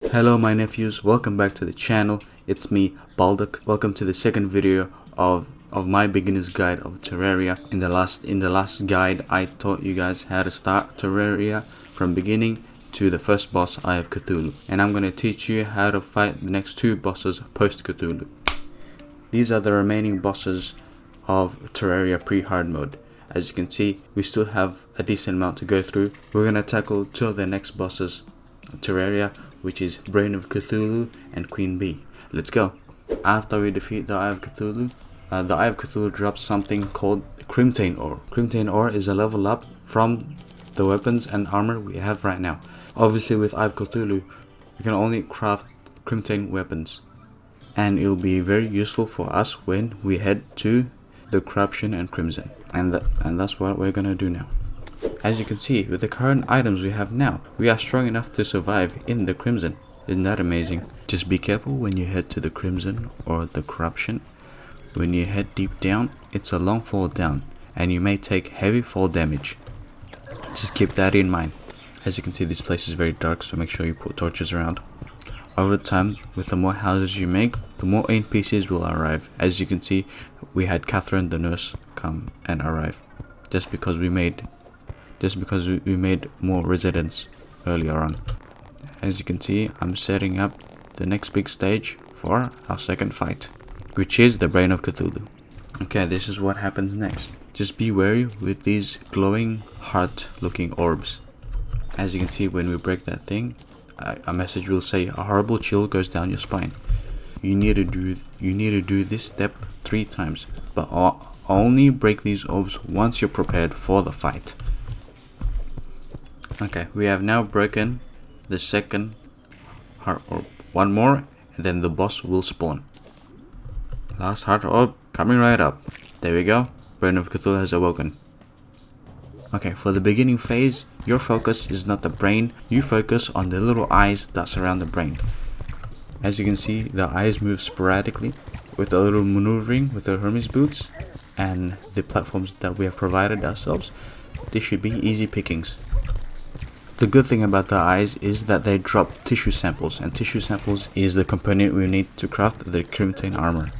Hello my nephews, welcome back to the channel. It's me, Baldock. Welcome to the second video of my beginner's guide of Terraria. In the last guide I taught you guys how to start Terraria from beginning to the first boss, Eye of Cthulhu. And I'm going to teach you how to fight the next two bosses post Cthulhu. These are the remaining bosses of Terraria pre-hard mode. As you can see, we still have a decent amount to go through. We're going to tackle two of the next bosses of Terraria, which is Brain of Cthulhu and Queen Bee. Let's go. After we defeat the Eye of Cthulhu, the Eye of Cthulhu drops something called Crimtane Ore. Crimtane Ore is a level up from the weapons and armor we have right now. Obviously with Eye of Cthulhu, we can only craft Crimtane weapons. And it will be very useful for us when we head to the Corruption and Crimson. And that's what we're gonna do now. As you can see, with the current items we have now, we are strong enough to survive in the Crimson. Isn't that amazing? Just be careful when you head to the Crimson or the Corruption. When you head deep down, it's a long fall down, and you may take heavy fall damage. Just keep that in mind. As you can see, this place is very dark, so make sure you put torches around. Over time, with the more houses you make, the more NPCs will arrive. As you can see, we had Catherine the nurse come and arrive. Just because we made more residents earlier on. As you can see, I'm setting up the next big stage for our second fight, which is the Brain of Cthulhu. Okay, this is what happens next. Just be wary with these glowing heart looking orbs. As you can see, when we break that thing, a message will say a horrible chill goes down your spine. You need to do this step 3 times, but only break these orbs once you're prepared for the fight. Okay, we have now broken the second heart orb. One more, and then the boss will spawn. Last heart orb coming right up. There we go. Brain of Cthulhu has awoken. Okay, for the beginning phase, your focus is not the brain. You focus on the little eyes that surround the brain. As you can see, the eyes move sporadically with a little maneuvering with the Hermes boots and the platforms that we have provided ourselves. This should be easy pickings. The good thing about the eyes is that they drop tissue samples, and tissue samples is the component we need to craft the Crimtane Armor.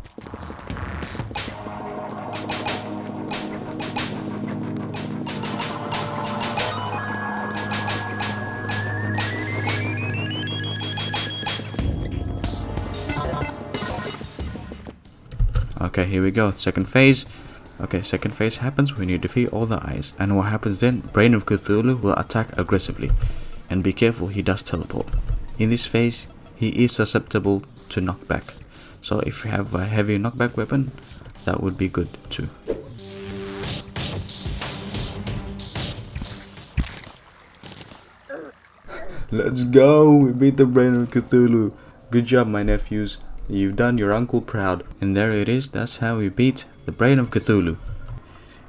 Okay, here we go, second phase. Okay, second phase happens when you defeat all the eyes. And what happens then? Brain of Cthulhu will attack aggressively. And be careful, he does teleport. In this phase, he is susceptible to knockback. So if you have a heavy knockback weapon, that would be good too. Let's go! We beat the Brain of Cthulhu. Good job, my nephews. You've done your uncle proud. And there it is, that's how we beat the Brain of Cthulhu.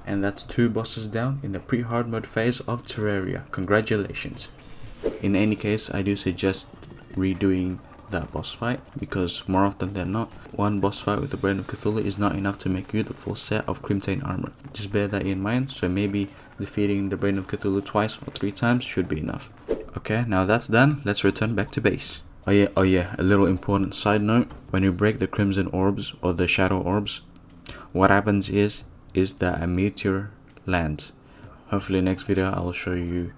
And that's 2 bosses down in the pre-hard mode phase of Terraria. Congratulations. In any case, I do suggest redoing that boss fight, because more often than not, one boss fight with the Brain of Cthulhu is not enough to make you the full set of Crimtane Armor. Just bear that in mind, so maybe defeating the Brain of Cthulhu twice or 3 times should be enough. Okay, now that's done, let's return back to base. Oh yeah, a little important side note. When you break the Crimson Orbs or the Shadow Orbs, what happens is that a meteor lands. Hopefully next video I'll show you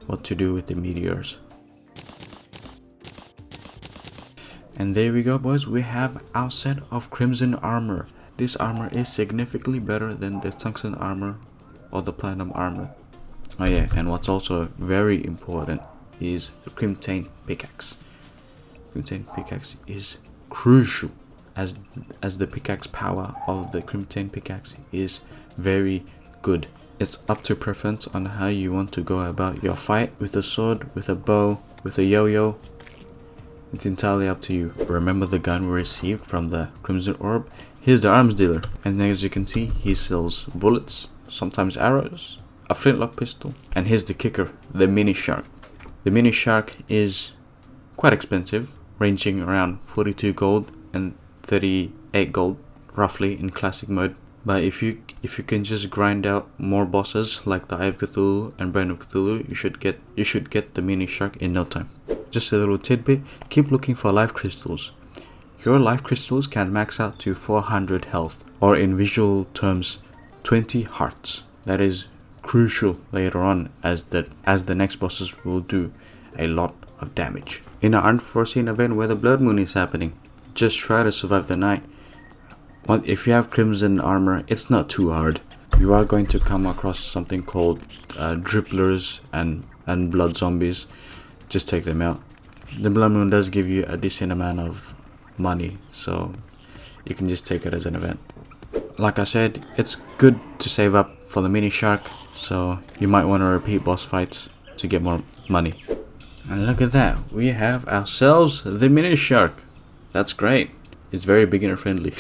what to do with the meteors. And there we go, boys, we have our set of Crimson Armor. This armor is significantly better than the Tungsten Armor or the Platinum Armor. Oh yeah, and what's also very important is the Crimtane Pickaxe. Crimtane Pickaxe is crucial, as the pickaxe power of the Crimtane Pickaxe is very good. It's up to preference on how you want to go about your fight, with a sword, with a bow, with a yo-yo. It's entirely up to you. Remember the gun we received from the Crimson Orb? Here's the arms dealer, and as you can see, he sells bullets, sometimes arrows, a flintlock pistol, and here's the kicker, the mini shark. The mini shark is quite expensive, ranging around 42 gold and 38 gold roughly in classic mode, But if you can just grind out more bosses like the Eye of Cthulhu and Brain of Cthulhu, you should get the mini shark in no time. Just a little tidbit, keep looking for life crystals. Your life crystals can max out to 400 health, or in visual terms 20 hearts. That is crucial later on, as the next bosses will do a lot of damage. In an unforeseen event where the blood moon is happening, just try to survive the night. Well, if you have Crimtane Armor, it's not too hard. You are going to come across something called dribblers and blood zombies. Just take them out. The blood moon does give you a decent amount of money, so you can just take it as an event. Like I said, it's good to save up for the mini shark, so you might want to repeat boss fights to get more money. And look at that, we have ourselves the mini shark. That's great. It's very beginner friendly.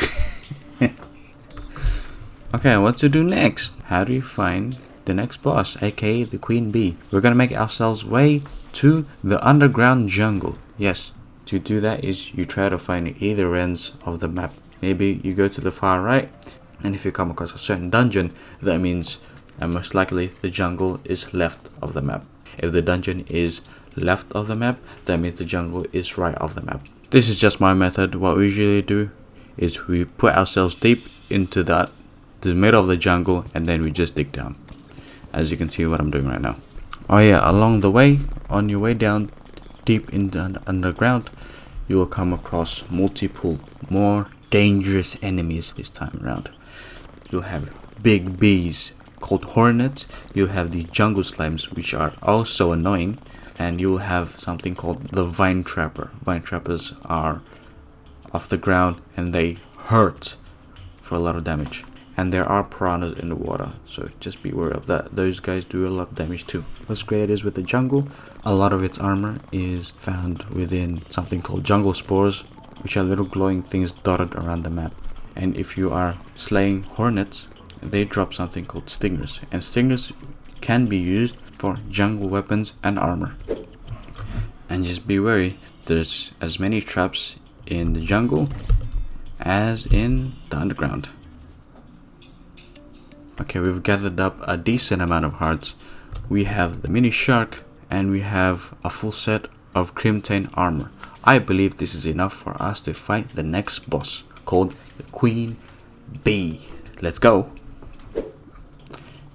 Okay, what to do next? How do you find the next boss, aka the Queen Bee? We're gonna make ourselves way to the underground jungle. Yes, to do that is you try to find either ends of the map. Maybe you go to the far right, and if you come across a certain dungeon, that means most likely the jungle is left of the map. If the dungeon is left of the map, that means the jungle is right of the map. This is just my method. What we usually do is we put ourselves deep into the middle of the jungle, and then we just dig down, as you can see what I'm doing right now. Oh yeah, along the way, on your way down deep in the underground, you will come across multiple more dangerous enemies this time around. You'll have big bees called hornets, you'll have the jungle slimes, which are also annoying, and you'll have something called the vine trapper. Vine trappers are off the ground and they hurt for a lot of damage. And there are piranhas in the water, so just be aware of that. Those guys do a lot of damage too. What's great is with the jungle, a lot of its armor is found within something called jungle spores, which are little glowing things dotted around the map. And if you are slaying hornets, they drop something called stingers, and stingers can be used for jungle weapons and armor. And just be wary, there's as many traps in the jungle as in the underground. Okay, we've gathered up a decent amount of hearts. We have the mini shark, and we have a full set of Crimtane Armor. I believe this is enough for us to fight the next boss, called the Queen Bee. Let's go!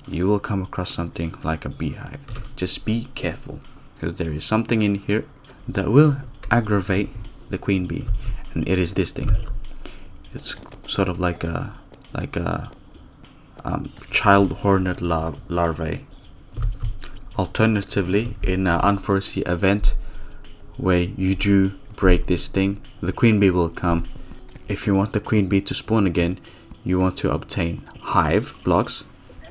You will come across something like a beehive. Just be careful, because there is something in here that will aggravate the Queen Bee, and it is this thing. It's sort of like a child hornet larvae. Alternatively, in an unforeseen event where you do break this thing, the queen bee will come. If you want the queen bee to spawn again, you want to obtain hive blocks,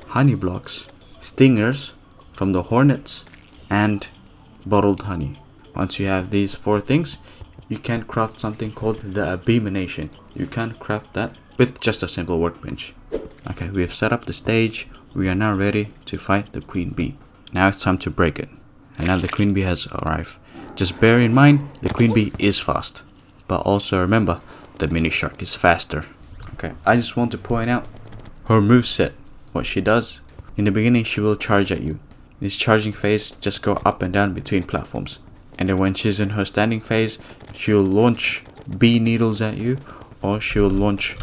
honey blocks, stingers from the hornets, and bottled honey. Once you have these 4 things, you can craft something called the abomination. You can craft that with just a simple workbench. Okay, we have set up the stage. We are now ready to fight the queen bee. Now it's time to break it. And now the queen bee has arrived. Just bear in mind, the queen bee is fast. But also remember, the mini shark is faster. Okay, I just want to point out her moveset. What she does, in the beginning she will charge at you. In this charging phase, just go up and down between platforms. And then when she's in her standing phase, she'll launch bee needles at you, or she'll launch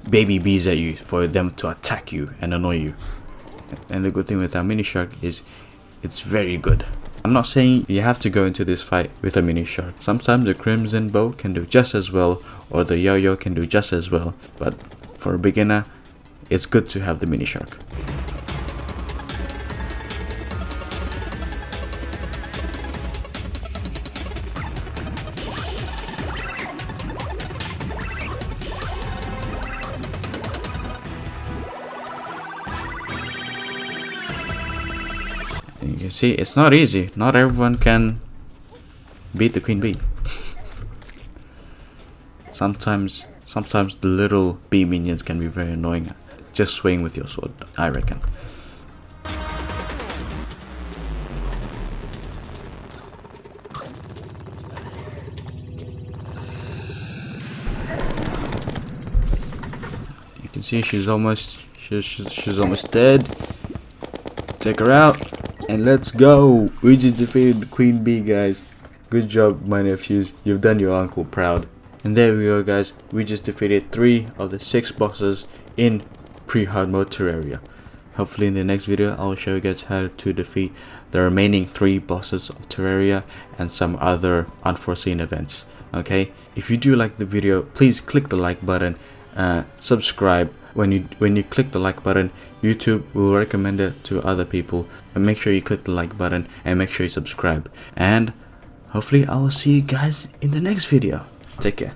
baby bees at you for them to attack you and annoy you. And the good thing with our mini shark is it's very good. I'm not saying you have to go into this fight with a mini shark. Sometimes the crimson bow can do just as well, or the yo-yo can do just as well, but for a beginner it's good to have the mini shark. And you can see it's not easy. Not everyone can beat the queen bee. Sometimes the little bee minions can be very annoying. Just swing with your sword, I reckon. You can see she's almost She's almost dead. Take her out. And let's go. We just defeated the Queen Bee, guys. Good job, my nephews. You've done your uncle proud. And there we go, guys. We just defeated 3 of the 6 bosses in pre-hard mode Terraria. Hopefully in the next video I'll show you guys how to defeat the remaining 3 bosses of Terraria and some other unforeseen events. Okay, if you do like the video, please click the like button, subscribe. When you click the like button, YouTube will recommend it to other people, and make sure you click the like button and make sure you subscribe. And hopefully I will see you guys in the next video. Take care.